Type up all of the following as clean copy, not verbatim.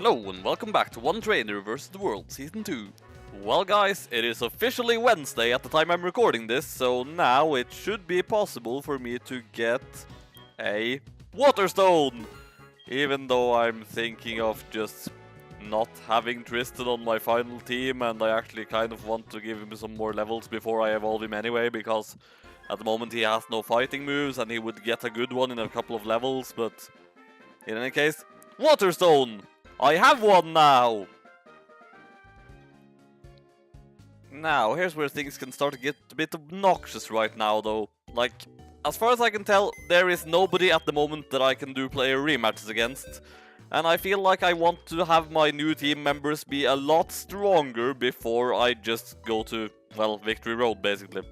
Hello and welcome back to One Trainer vs. the World Season 2. Well guys, it is officially Wednesday at the time I'm recording this, so now it should be possible for me to get a Water Stone! Even though I'm thinking of just not having Tristan on my final team, and I actually kind of want to give him some more levels before I evolve him anyway, because at the moment he has no fighting moves and he would get a good one in a couple of levels, but in any case, Water Stone! I have one now! Now, here's where things can start to get a bit obnoxious right now, though. Like, as far as I can tell, there is nobody at the moment that I can do player rematches against. And I feel like I want to have my new team members be a lot stronger before I just go to, well, Victory Road, basically.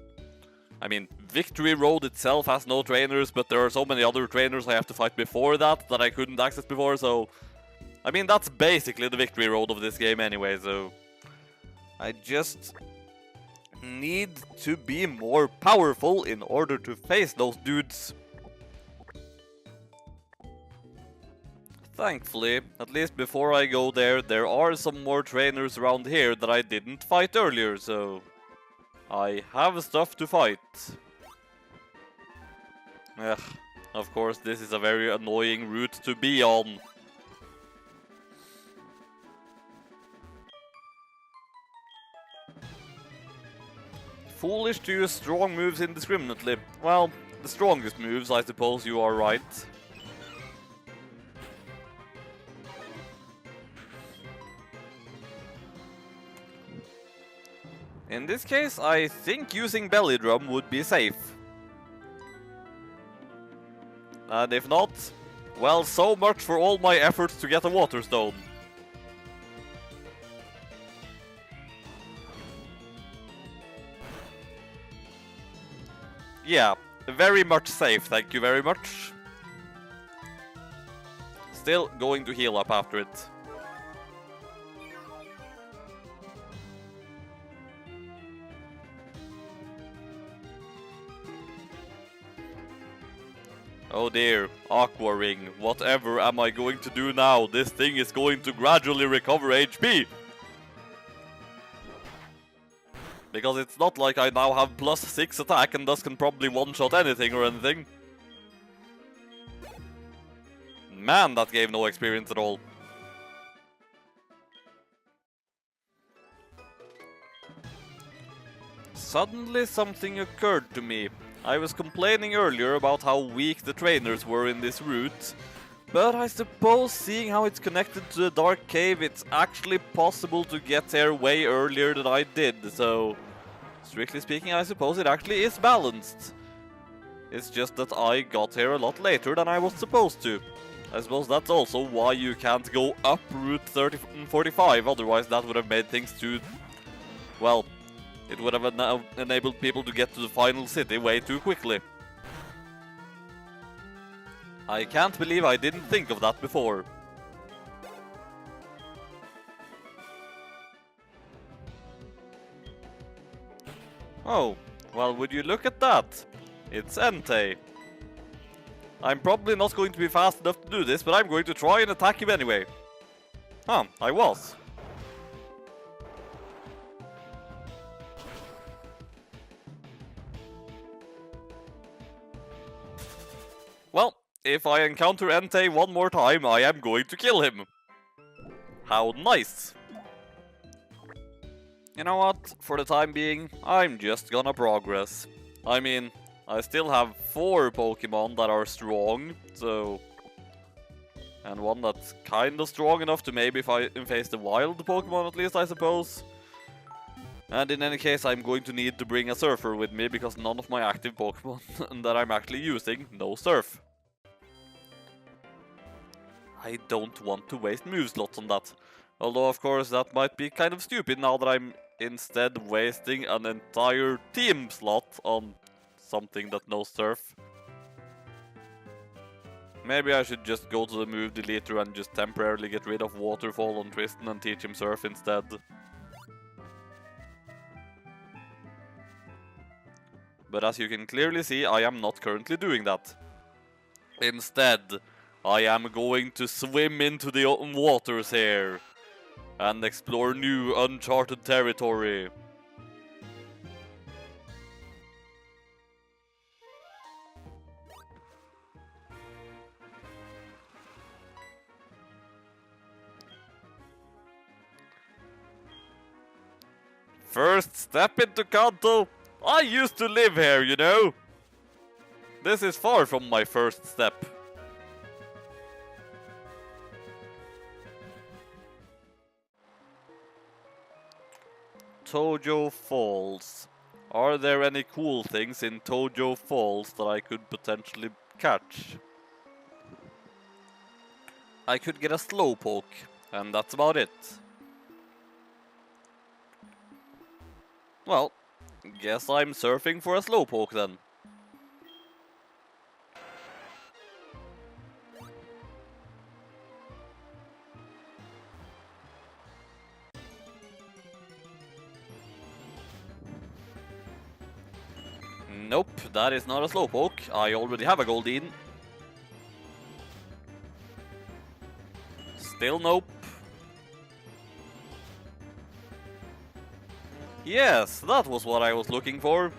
I mean, Victory Road itself has no trainers, but there are so many other trainers I have to fight before that I couldn't access before, so... I mean, that's basically the Victory Road of this game anyway, so... I just need to be more powerful in order to face those dudes. Thankfully, at least before I go there, there are some more trainers around here that I didn't fight earlier, so... I have stuff to fight. Ugh, of course, this is a very annoying route to be on. Foolish to use strong moves indiscriminately. Well, the strongest moves, I suppose you are right. In this case, I think using Belly Drum would be safe. And if not, well, so much for all my efforts to get a Water Stone. Yeah, very much safe, thank you very much. Still going to heal up after it. Oh dear, Aqua Ring, whatever am I going to do now? This thing is going to gradually recover HP! Because it's not like I now have plus 6 attack and thus can probably one-shot anything or anything. Man, that gave no experience at all. Suddenly something occurred to me. I was complaining earlier about how weak the trainers were in this route, but I suppose seeing how it's connected to the Dark Cave, it's actually possible to get there way earlier than I did, so... strictly speaking, I suppose it actually is balanced. It's just that I got here a lot later than I was supposed to. I suppose that's also why you can't go up Route 45, otherwise that would have made things too... well, it would have enabled people to get to the final city way too quickly. I can't believe I didn't think of that before. Oh, well, would you look at that? It's Entei. I'm probably not going to be fast enough to do this, but I'm going to try and attack him anyway. Huh, I was. Well, if I encounter Entei one more time, I am going to kill him. How nice. You know what, for the time being, I'm just gonna progress. I mean, I still have 4 Pokemon that are strong, so... and one that's kinda strong enough to maybe face the wild Pokemon at least, I suppose. And in any case, I'm going to need to bring a Surfer with me, because none of my active Pokemon that I'm actually using know Surf. I don't want to waste move slots on that. Although, of course, that might be kind of stupid now that I'm instead wasting an entire team slot on something that knows Surf. Maybe I should just go to the move deleter and just temporarily get rid of Waterfall on Tristan and teach him Surf instead. But as you can clearly see, I am not currently doing that. Instead, I am going to swim into the open waters here and explore new uncharted territory. First step into Kanto. I used to live here, you know. This is far from my first step. Tojo Falls. Are there any cool things in Tojo Falls that I could potentially catch? I could get a Slowpoke, and that's about it. Well, guess I'm surfing for a Slowpoke then. Nope, that is not a Slowpoke. I already have a Goldeen. Still nope. Yes, that was what I was looking for.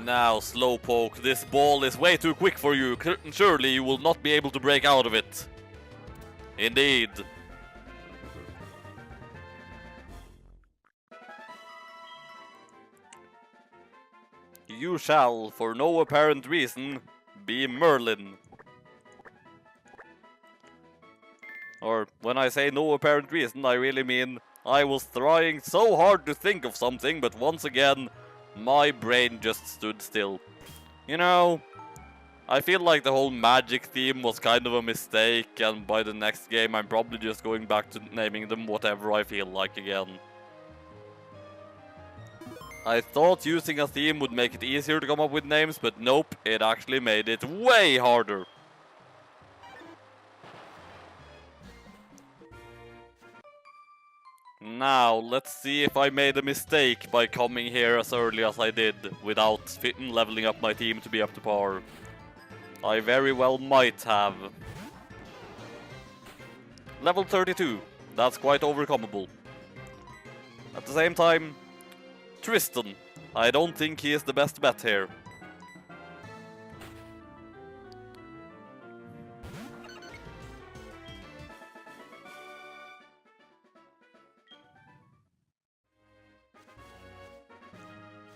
Now, Slowpoke, this ball is way too quick for you. Surely you will not be able to break out of it. Indeed. You shall, for no apparent reason, be Merlin. Or, when I say no apparent reason, I really mean I was trying so hard to think of something, but once again, my brain just stood still. You know, I feel like the whole magic theme was kind of a mistake, and by the next game I'm probably just going back to naming them whatever I feel like again. I thought using a theme would make it easier to come up with names, but nope, it actually made it way harder. Now, let's see if I made a mistake by coming here as early as I did, without leveling up my team to be up to par. I very well might have. Level 32, that's quite overcomable. At the same time, Tristan, I don't think he is the best bet here.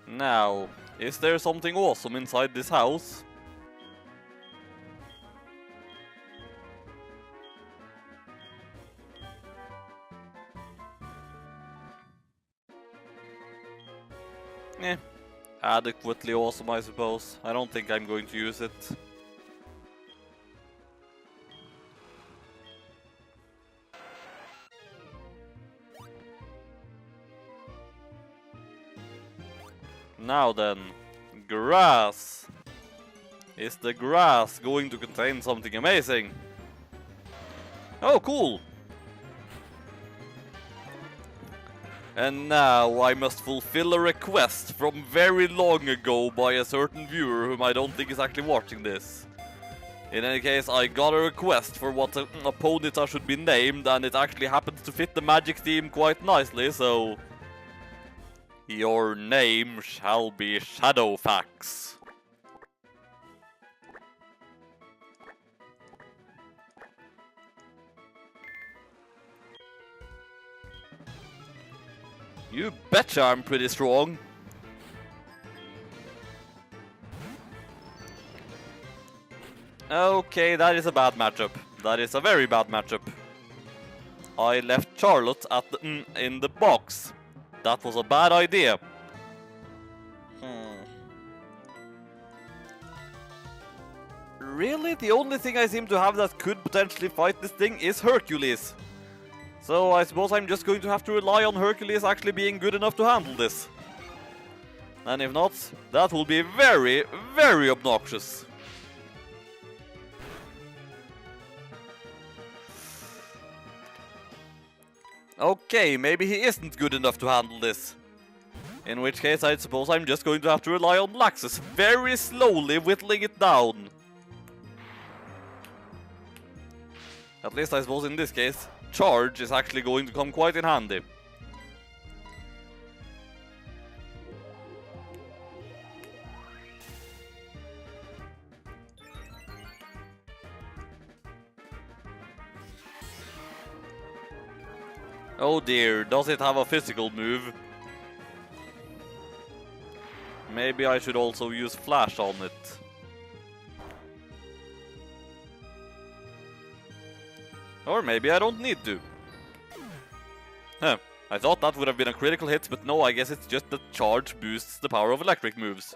Now, is there something awesome inside this house? Eh, adequately awesome, I suppose. I don't think I'm going to use it. Now then, grass. Is the grass going to contain something amazing? Oh, cool! And now I must fulfill a request from very long ago by a certain viewer whom I don't think is actually watching this. In any case, I got a request for what a Ponyta should be named, and it actually happens to fit the magic theme quite nicely, so... Your name shall be Shadowfax. You betcha I'm pretty strong. Okay, that is a bad matchup. That is a very bad matchup. I left Charlotte at the, in the box. That was a bad idea. Really? The only thing I seem to have that could potentially fight this thing is Hercules. So I suppose I'm just going to have to rely on Hercules actually being good enough to handle this. And if not, that will be very, very obnoxious. Okay, maybe he isn't good enough to handle this. In which case, I suppose I'm just going to have to rely on Laxus, very slowly whittling it down. At least I suppose in this case, Charge is actually going to come quite in handy. Oh dear, does it have a physical move? Maybe I should also use Flash on it. Or maybe I don't need to. Huh, I thought that would have been a critical hit, but no, I guess it's just that Charge boosts the power of electric moves.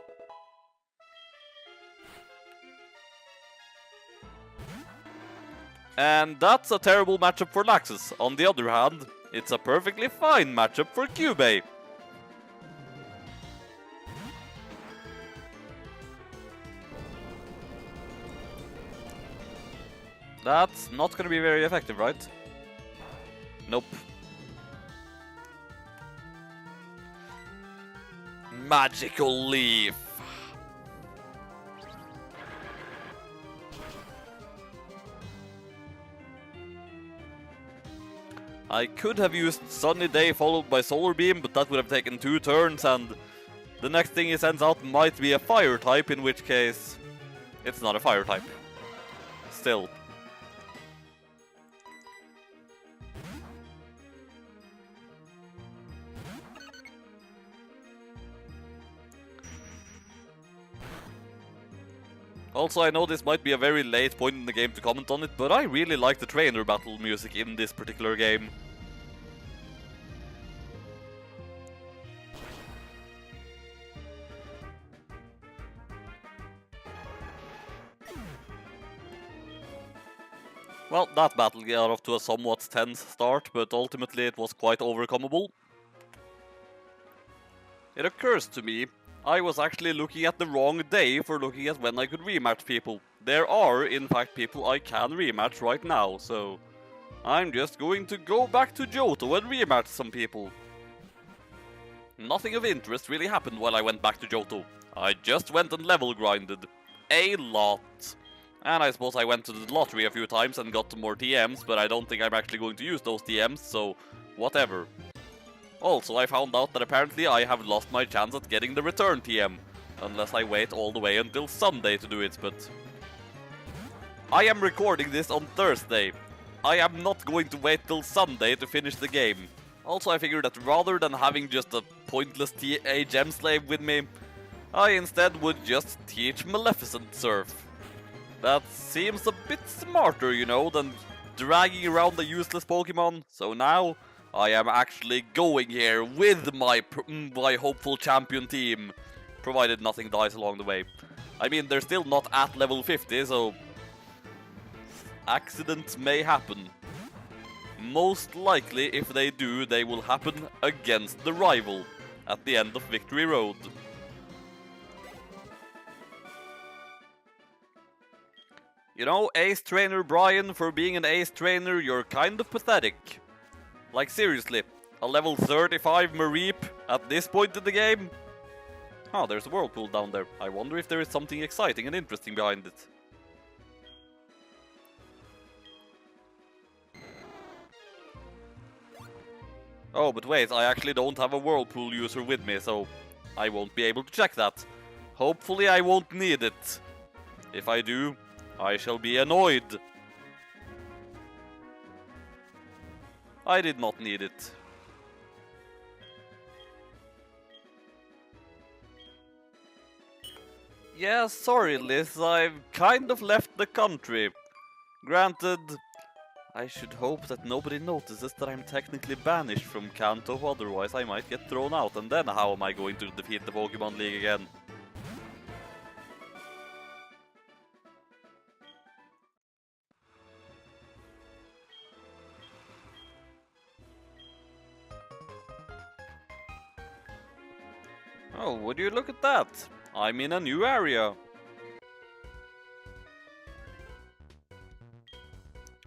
And that's a terrible matchup for Laxus. On the other hand, it's a perfectly fine matchup for Cubey. That's not going to be very effective, right? Nope. Magical Leaf. I could have used Sunny Day followed by Solar Beam, but that would have taken 2 turns, and the next thing he sends out might be a Fire type, in which case it's not a Fire type. Still. Also, I know this might be a very late point in the game to comment on it, but I really like the trainer battle music in this particular game. Well, that battle got off to a somewhat tense start, but ultimately it was quite overcomable. It occurs to me, I was actually looking at the wrong day for looking at when I could rematch people. There are, in fact, people I can rematch right now, so I'm just going to go back to Johto and rematch some people. Nothing of interest really happened while I went back to Johto. I just went and level grinded. A lot. And I suppose I went to the lottery a few times and got more TMs, but I don't think I'm actually going to use those TMs, so whatever. Also, I found out that apparently I have lost my chance at getting the return TM, unless I wait all the way until Sunday to do it, but I am recording this on Thursday. I am not going to wait till Sunday to finish the game. Also, I figured that rather than having just a pointless TA gem slave with me, I instead would just teach Maleficent Surf. That seems a bit smarter, you know, than dragging around a useless Pokemon, so now I am actually going here with my hopeful champion team, provided nothing dies along the way. I mean, they're still not at level 50, so accidents may happen. Most likely, if they do, they will happen against the rival at the end of Victory Road. You know, Ace Trainer Brian, for being an Ace Trainer, you're kind of pathetic. Like seriously, a level 35 Mareep at this point in the game? Oh, there's a whirlpool down there. I wonder if there is something exciting and interesting behind it. Oh, but wait, I actually don't have a whirlpool user with me, so I won't be able to check that. Hopefully I won't need it. If I do, I shall be annoyed. I did not need it. Yeah, sorry Liz, I've kind of left the country. Granted, I should hope that nobody notices that I'm technically banished from Kanto, otherwise I might get thrown out, and then how am I going to defeat the Pokémon League again? Oh, would you look at that? I'm in a new area.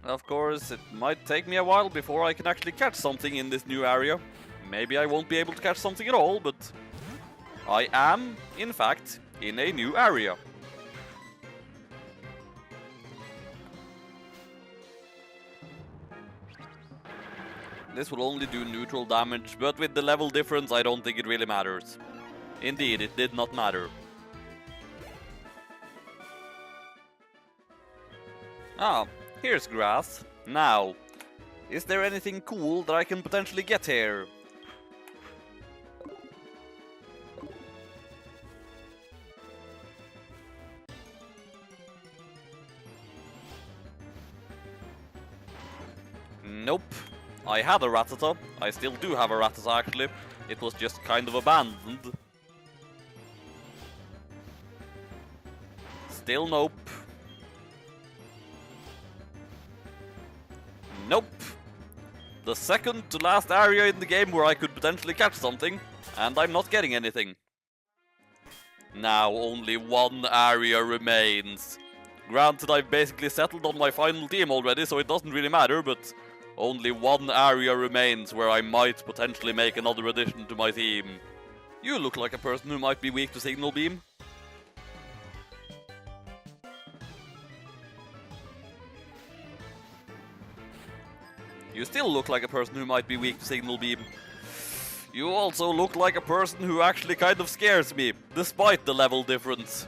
Of course, it might take me a while before I can actually catch something in this new area. Maybe I won't be able to catch something at all, but I am, in fact, in a new area. This will only do neutral damage, but with the level difference I don't think it really matters. Indeed, it did not matter. Ah, here's grass. Now, is there anything cool that I can potentially get here? Nope. I had a Rattata. I still do have a Rattata actually. It was just kind of abandoned. Still nope. Nope. The second to last area in the game where I could potentially catch something, and I'm not getting anything. Now only one area remains. Granted, I've basically settled on my final team already, so it doesn't really matter, but only one area remains where I might potentially make another addition to my team. You look like a person who might be weak to Signal Beam. You still look like a person who might be weak to Signal Beam. You also look like a person who actually kind of scares me, despite the level difference.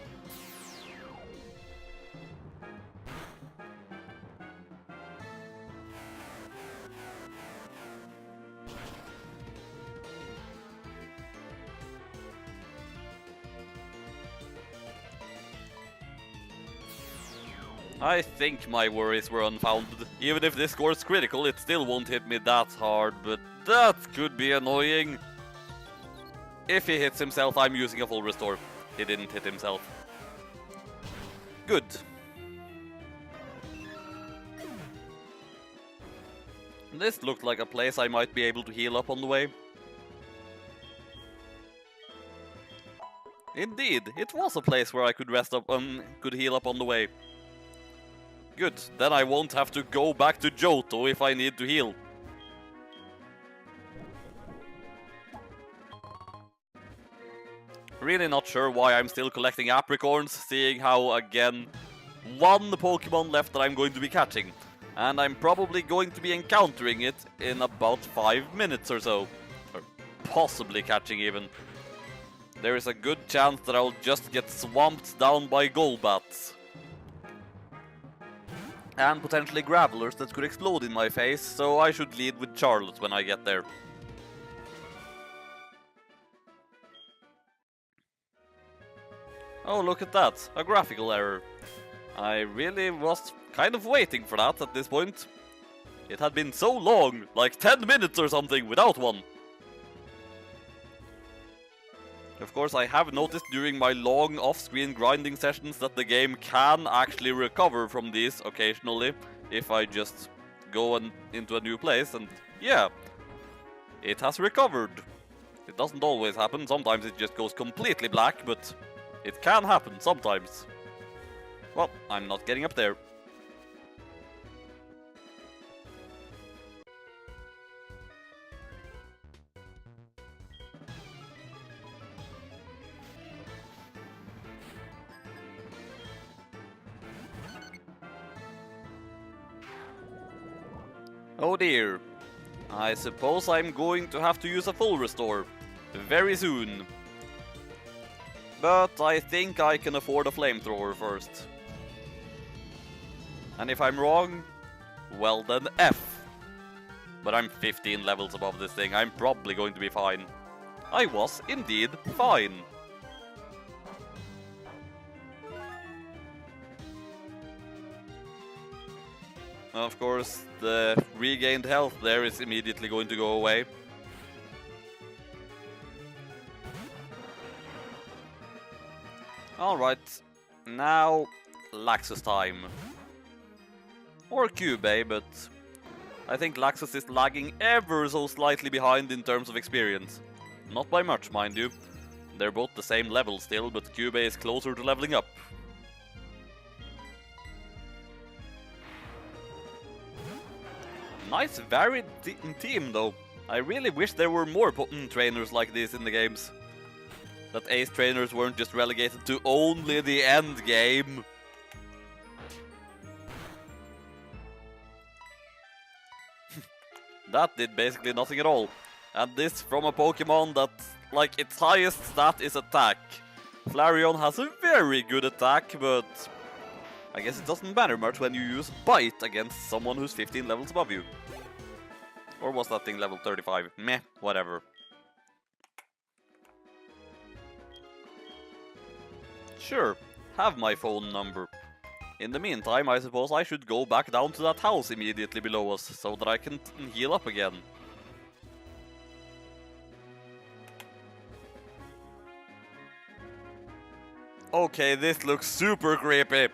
I think my worries were unfounded. Even if this scores critical, it still won't hit me that hard, but that could be annoying. If he hits himself, I'm using a full restore. He didn't hit himself. Good. This looked like a place I might be able to heal up on the way. Indeed, it was a place where I could rest up, could heal up on the way. Good, then I won't have to go back to Johto if I need to heal. Really not sure why I'm still collecting apricorns, seeing how, again, one Pokemon left that I'm going to be catching. And I'm probably going to be encountering it in about 5 minutes or so. Or possibly catching even. There is a good chance that I'll just get swamped down by Golbats. And potentially Gravelers that could explode in my face, so I should lead with Charlotte when I get there. Oh, look at that, a graphical error. I really was kind of waiting for that at this point. It had been so long, like 10 minutes or something, without one. Of course, I have noticed during my long off-screen grinding sessions that the game can actually recover from these occasionally, if I just go into a new place, and yeah, it has recovered. It doesn't always happen, sometimes it just goes completely black, but it can happen sometimes. Well, I'm not getting up there. Oh dear. I suppose I'm going to have to use a full restore very soon. But I think I can afford a flamethrower first. And if I'm wrong, well then F. But I'm 15 levels above this thing, I'm probably going to be fine. I was indeed fine. Of course, the regained health there is immediately going to go away. Alright, now Laxus time. Or Cubey, but I think Laxus is lagging ever so slightly behind in terms of experience. Not by much, mind you. They're both the same level still, but Cubey is closer to leveling up. Nice varied team though. I really wish there were more trainers like this in the games. That ace trainers weren't just relegated to only the end game. That did basically nothing at all. And this from a Pokemon that, like, its highest stat is attack. Flareon has a very good attack, but I guess it doesn't matter much when you use Bite against someone who's 15 levels above you. Or was that thing level 35? Meh, whatever. Sure, have my phone number. In the meantime, I suppose I should go back down to that house immediately below us, so that I can heal up again. Okay, this looks super creepy.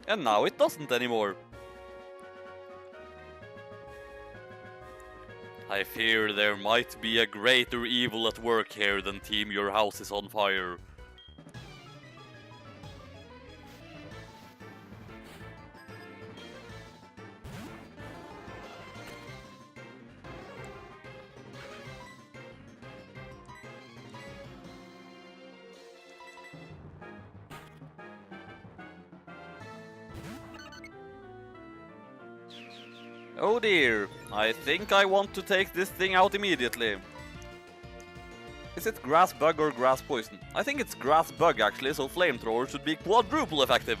And now it doesn't anymore. I fear there might be a greater evil at work here than Team Your House is on fire. Oh dear, I think I want to take this thing out immediately. Is it grass bug or grass poison? I think it's grass bug actually, so flamethrower should be quadruple effective.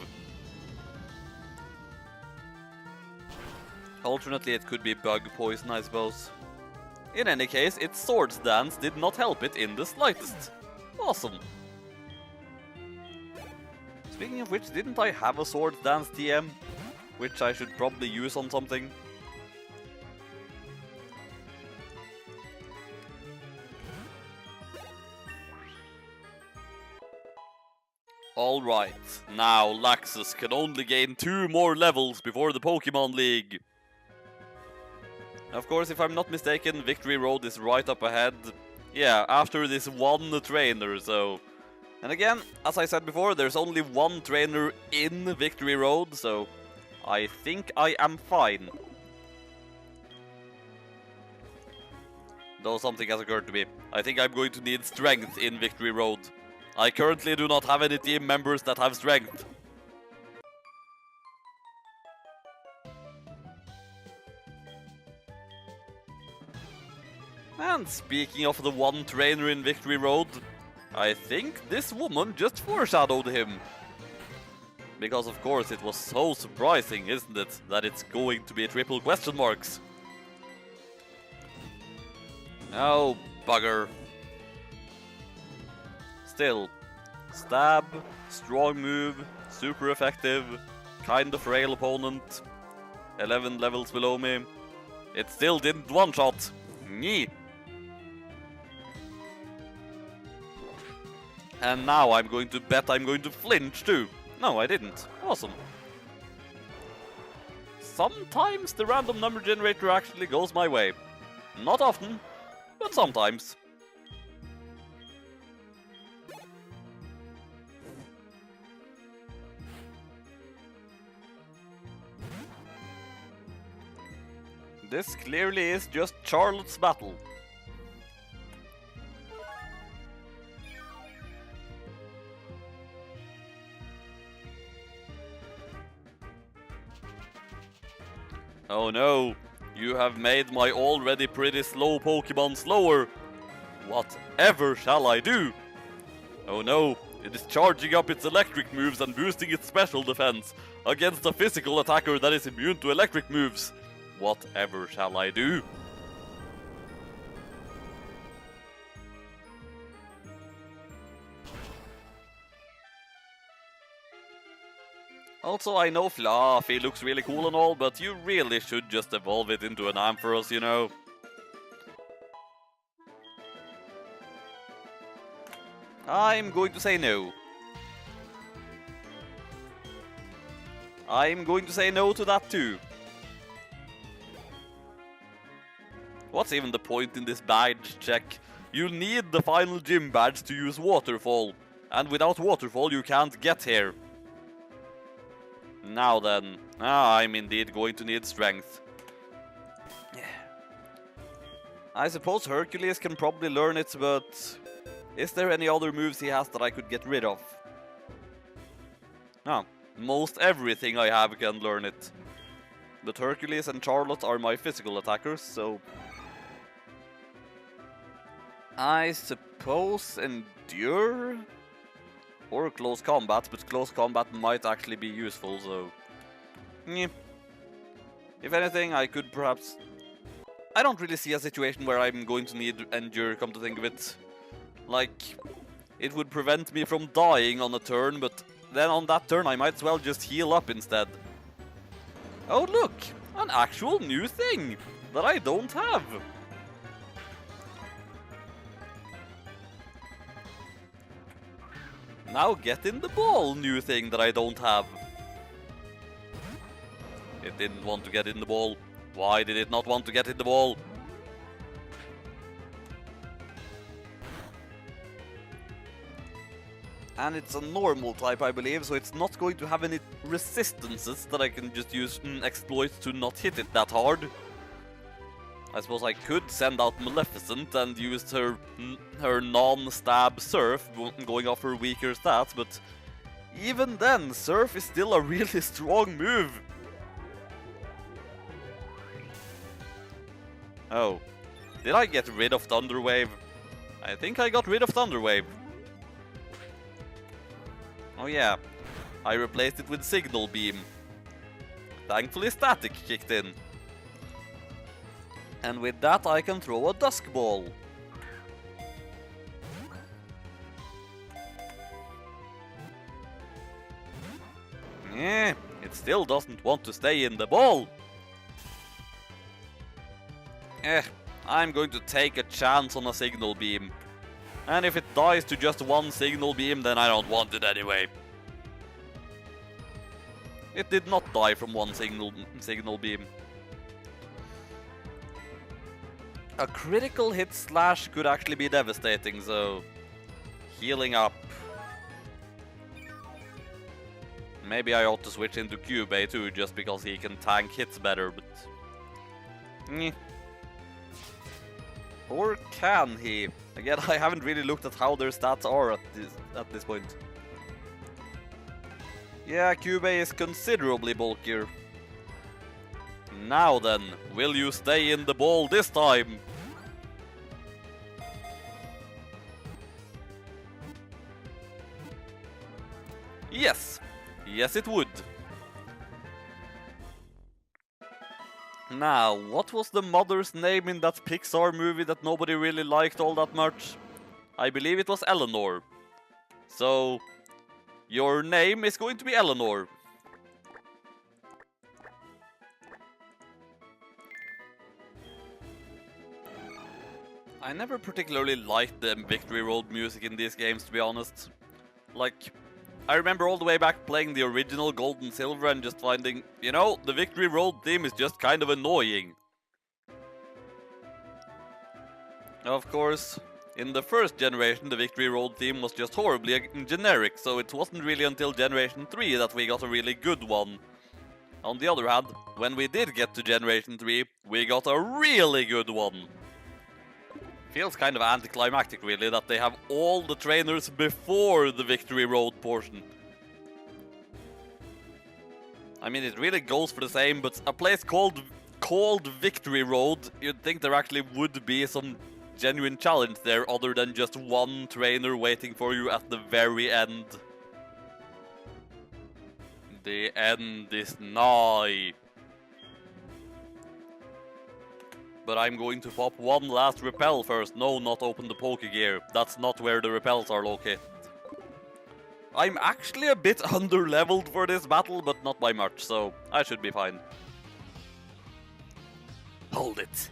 Alternately, it could be bug poison, I suppose. In any case, its Swords Dance did not help it in the slightest. Awesome. Speaking of which, didn't I have a Swords Dance TM? Which I should probably use on something. Alright, now Laxus can only gain 2 more levels before the Pokémon League. Of course, if I'm not mistaken, Victory Road is right up ahead. Yeah, after this one trainer, so... And again, as I said before, there's only one trainer in Victory Road, so... I think I am fine. Though something has occurred to me. I think I'm going to need strength in Victory Road. I currently do not have any team members that have strength. And speaking of the one trainer in Victory Road, I think this woman just foreshadowed him. Because of course it was so surprising, isn't it, that it's going to be triple question marks. Oh, bugger. Still, stab, strong move, super effective, kind of frail opponent, 11 levels below me. It still didn't one-shot. Nyeh. And now I'm going to bet I'm going to flinch too. No, I didn't. Awesome. Sometimes the random number generator actually goes my way. Not often, but sometimes. This clearly is just Charlotte's battle. Oh no, you have made my already pretty slow Pokemon slower. Whatever shall I do? Oh no, it is charging up its electric moves and boosting its special defense against a physical attacker that is immune to electric moves. Whatever shall I do? Also, I know Fluffy looks really cool and all, but you really should just evolve it into an Ampharos, you know? I'm going to say no. I'm going to say no to that too. What's even the point in this badge check? You need the final gym badge to use Waterfall. And without Waterfall you can't get here. Now then, I'm indeed going to need strength. I suppose Hercules can probably learn it, but is there any other moves he has that I could get rid of? No, most everything I have can learn it. But Hercules and Charlotte are my physical attackers, so... I suppose Endure? Or Close Combat, but Close Combat might actually be useful, so... Yeah. If anything, I could perhaps... I don't really see a situation where I'm going to need Endure, come to think of it. Like, it would prevent me from dying on a turn, but then on that turn I might as well just heal up instead. Oh look! An actual new thing that I don't have! Now get in the ball, new thing that I don't have. It didn't want to get in the ball. Why did it not want to get in the ball? And it's a normal type, I believe, so it's not going to have any resistances that I can just use exploits to not hit it that hard. I suppose I could send out Maleficent and use her non-stab Surf, going off her weaker stats, but even then, Surf is still a really strong move. Oh, did I get rid of Thunder Wave? I think I got rid of Thunder Wave. Oh yeah, I replaced it with Signal Beam. Thankfully Static kicked in. And with that I can throw a Dusk Ball. It still doesn't want to stay in the ball. I'm going to take a chance on a Signal Beam. And if it dies to just one Signal Beam, then I don't want it anyway. It did not die from one Signal Beam. A critical hit slash could actually be devastating, so... healing up. Maybe I ought to switch into Cubey too, just because he can tank hits better, but... Or can he? Again, I haven't really looked at how their stats are at this point. Yeah, Cubey is considerably bulkier. Now then, will you stay in the ball this time? Yes. Yes, it would. Now, what was the mother's name in that Pixar movie that nobody really liked all that much? I believe it was Eleanor. So, your name is going to be Eleanor. I never particularly liked the Victory Road music in these games, to be honest. Like, I remember all the way back playing the original Gold and Silver and just finding, you know, the Victory Road theme is just kind of annoying. Of course, in the first generation the Victory Road theme was just horribly generic, so it wasn't really until Generation 3 that we got a really good one. On the other hand, when we did get to Generation 3, we got a really good one. Feels kind of anticlimactic, really, that they have all the trainers before the Victory Road portion. I mean, it really goes for the same, but a place called Victory Road, you'd think there actually would be some genuine challenge there, other than just one trainer waiting for you at the very end. The end is nigh. But I'm going to pop one last repel first. No, not open the Pokegear. That's not where the repels are located. I'm actually a bit under-leveled for this battle, but not by much, so I should be fine. Hold it.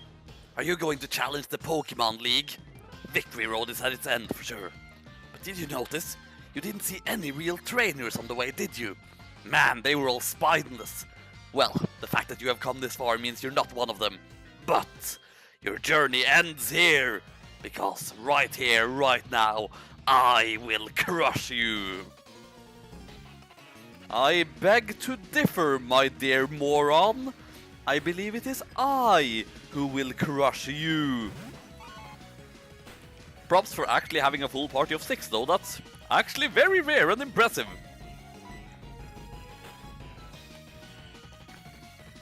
Are you going to challenge the Pokémon League? Victory Road is at its end, for sure. But did you notice? You didn't see any real trainers on the way, did you? Man, they were all spineless. Well, the fact that you have come this far means you're not one of them. But your journey ends here, because right here, right now, I will crush you. I beg to differ, my dear moron. I believe it is I who will crush you. Props for actually having a full party of 6 though, that's actually very rare and impressive.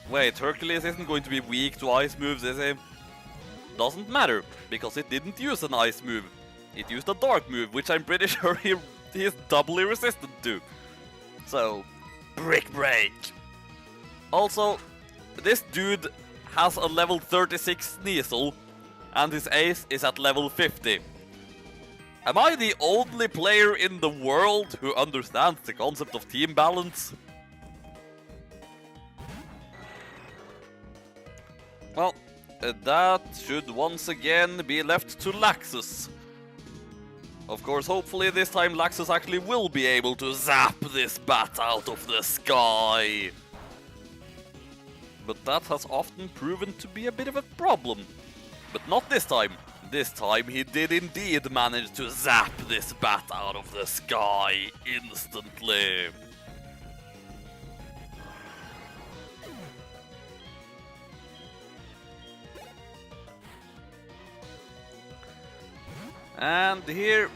Wait, Hercules isn't going to be weak to ice moves, is he? Doesn't matter, because it didn't use an ice move. It used a dark move, which I'm pretty sure he is doubly resistant to. So, Brick Break! Also, this dude has a level 36 Sneasel, and his ace is at level 50. Am I the only player in the world who understands the concept of team balance? Well, that should once again be left to Laxus. Of course, hopefully this time Laxus actually will be able to zap this bat out of the sky. But that has often proven to be a bit of a problem. But not this time. This time he did indeed manage to zap this bat out of the sky instantly. And here...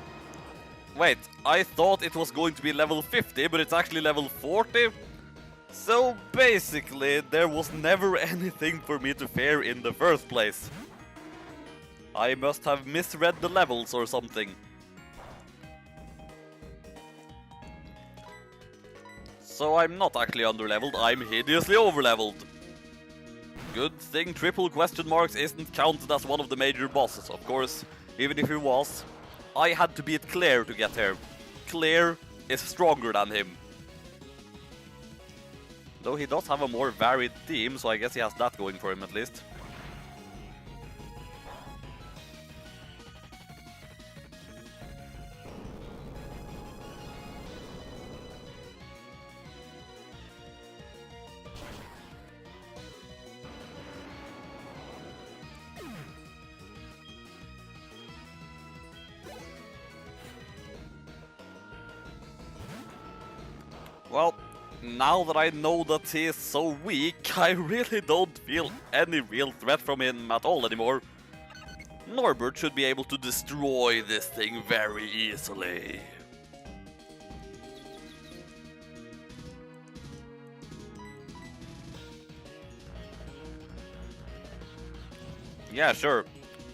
Wait, I thought it was going to be level 50, but it's actually level 40? So basically, there was never anything for me to fear in the first place. I must have misread the levels or something. So I'm not actually underleveled, I'm hideously overleveled. Good thing triple question marks isn't counted as one of the major bosses, of course. Even if he was, I had to beat Claire to get here. Claire is stronger than him. Though he does have a more varied team, so I guess he has that going for him at least. Well, now that I know that he is so weak, I really don't feel any real threat from him at all anymore. Norbert should be able to destroy this thing very easily. Yeah, sure.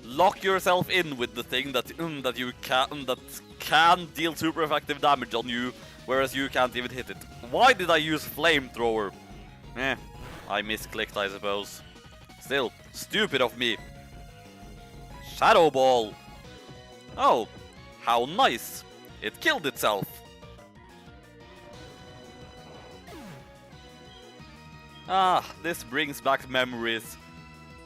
Lock yourself in with the thing that can deal super effective damage on you, whereas you can't even hit it. Why did I use flamethrower? I misclicked, I suppose. Still, stupid of me. Shadow Ball. Oh, how nice. It killed itself. Ah, this brings back memories.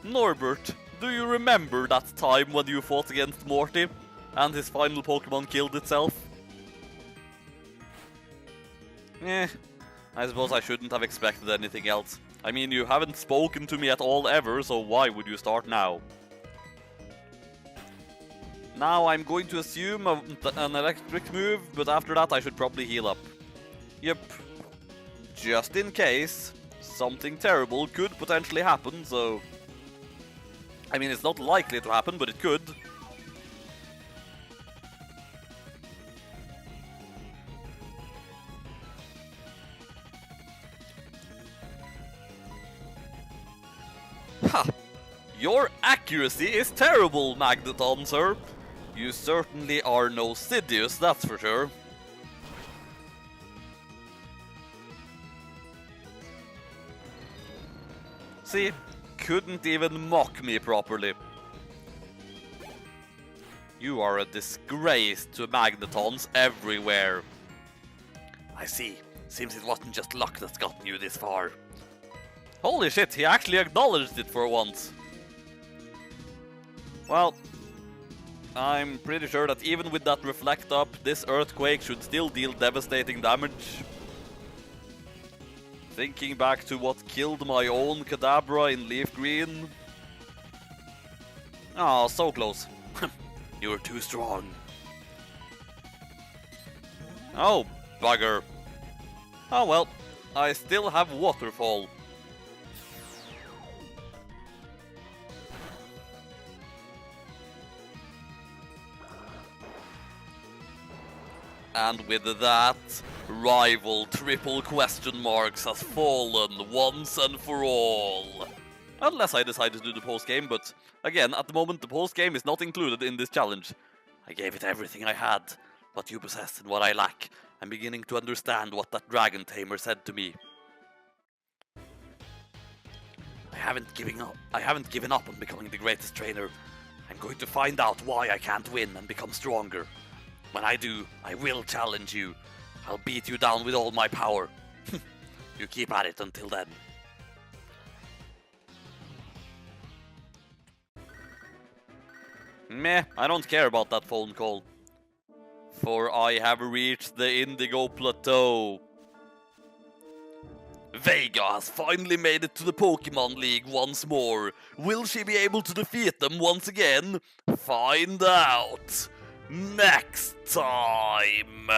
Norbert, do you remember that time when you fought against Morty and his final Pokemon killed itself? I suppose I shouldn't have expected anything else. I mean, you haven't spoken to me at all ever, so why would you start now? Now I'm going to assume an electric move, but after that I should probably heal up. Yep. Just in case something terrible could potentially happen, so... I mean, it's not likely to happen, but it could. Ha! Your accuracy is terrible, Magneton, sir. You certainly are no Sidious, that's for sure. See? Couldn't even mock me properly. You are a disgrace to Magnetons everywhere. I see. Seems it wasn't just luck that's gotten you this far. Holy shit, he actually acknowledged it for once. Well, I'm pretty sure that even with that reflect up, this earthquake should still deal devastating damage. Thinking back to what killed my own Kadabra in Leaf Green. Oh, so close. You were too strong. Oh, bugger. Oh well, I still have Waterfall. And with that, rival triple question marks has fallen once and for all. Unless I decide to do the post-game, but again, at the moment the post-game is not included in this challenge. I gave it everything I had, but you possess in what I lack. I'm beginning to understand what that dragon tamer said to me. I haven't given up on becoming the greatest trainer. I'm going to find out why I can't win and become stronger. When I do, I will challenge you. I'll beat you down with all my power. You keep at it until then. Meh, I don't care about that phone call. For I have reached the Indigo Plateau. Vega has finally made it to the Pokémon League once more. Will she be able to defeat them once again? Find out next time.